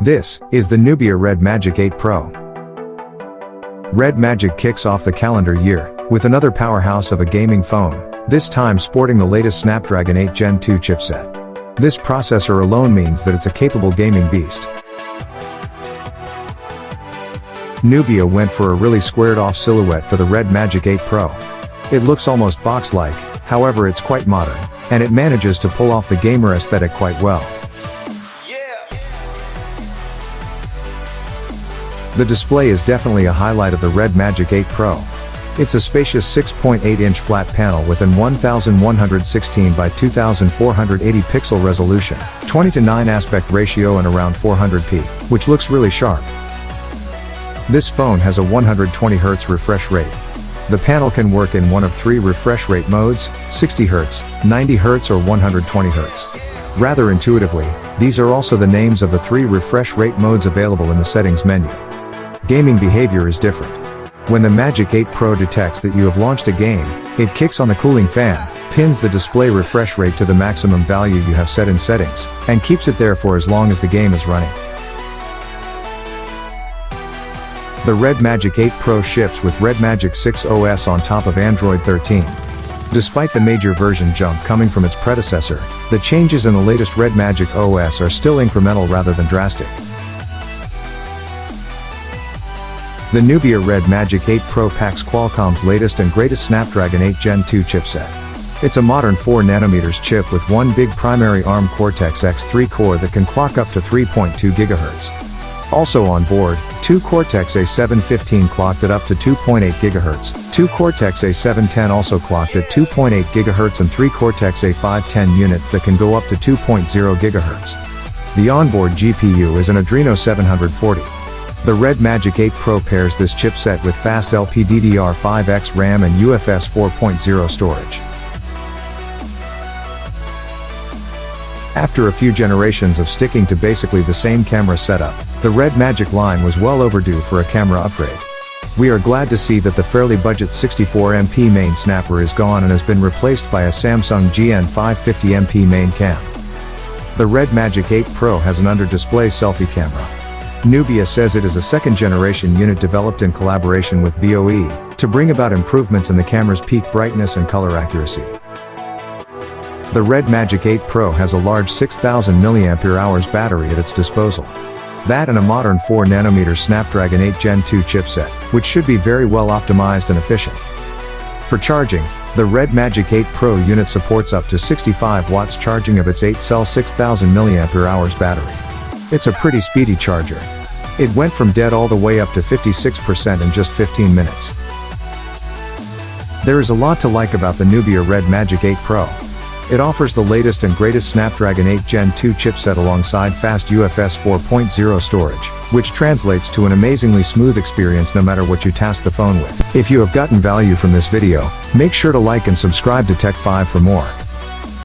This is the Nubia REDMAGIC 8 Pro. REDMAGIC kicks off the calendar year with another powerhouse of a gaming phone, this time sporting the latest Snapdragon 8 Gen 2 chipset. This processor alone means that it's a capable gaming beast. Nubia went for a really squared-off silhouette for the REDMAGIC 8 Pro. It looks almost box-like, however it's quite modern, and it manages to pull off the gamer aesthetic quite well. The display is definitely a highlight of the REDMAGIC 8 Pro. It's a spacious 6.8-inch flat panel with an 1116 by 2480 pixel resolution, 20:9 aspect ratio and around 400p, which looks really sharp. This phone has a 120Hz refresh rate. The panel can work in one of three refresh rate modes, 60Hz, 90Hz or 120Hz. Rather intuitively, these are also the names of the three refresh rate modes available in the settings menu. Gaming behavior is different. When the Magic 8 Pro detects that you have launched a game, it kicks on the cooling fan, pins the display refresh rate to the maximum value you have set in settings, and keeps it there for as long as the game is running. The REDMAGIC 8 Pro ships with REDMAGIC 6 OS on top of Android 13. Despite the major version jump coming from its predecessor, the changes in the latest REDMAGIC OS are still incremental rather than drastic. The Nubia REDMAGIC 8 Pro packs Qualcomm's latest and greatest Snapdragon 8 Gen 2 chipset. It's a modern 4nm chip with one big primary ARM Cortex-X3 core that can clock up to 3.2 GHz. Also on board, two Cortex-A715 clocked at up to 2.8 GHz, two Cortex-A710 also clocked at 2.8 GHz and three Cortex-A510 units that can go up to 2.0 GHz. The onboard GPU is an Adreno 740. The REDMAGIC 8 Pro pairs this chipset with fast LPDDR5X RAM and UFS 4.0 storage. After a few generations of sticking to basically the same camera setup, the REDMAGIC line was well overdue for a camera upgrade. We are glad to see that the fairly budget 64MP main snapper is gone and has been replaced by a Samsung GN550MP main cam. The REDMAGIC 8 Pro has an under-display selfie camera. Nubia says it is a second-generation unit developed in collaboration with BOE to bring about improvements in the camera's peak brightness and color accuracy. The REDMAGIC 8 Pro has a large 6000 mAh battery at its disposal. That and a modern 4nm Snapdragon 8 Gen 2 chipset, which should be very well optimized and efficient. For charging, the REDMAGIC 8 Pro unit supports up to 65 watts charging of its 8-cell 6000 mAh battery. It's a pretty speedy charger. It went from dead all the way up to 56% in just 15 minutes. There is a lot to like about the Nubia REDMAGIC 8 Pro. It offers the latest and greatest Snapdragon 8 Gen 2 chipset alongside fast UFS 4.0 storage, which translates to an amazingly smooth experience no matter what you task the phone with. If you have gotten value from this video, make sure to like and subscribe to Tech 5 for more.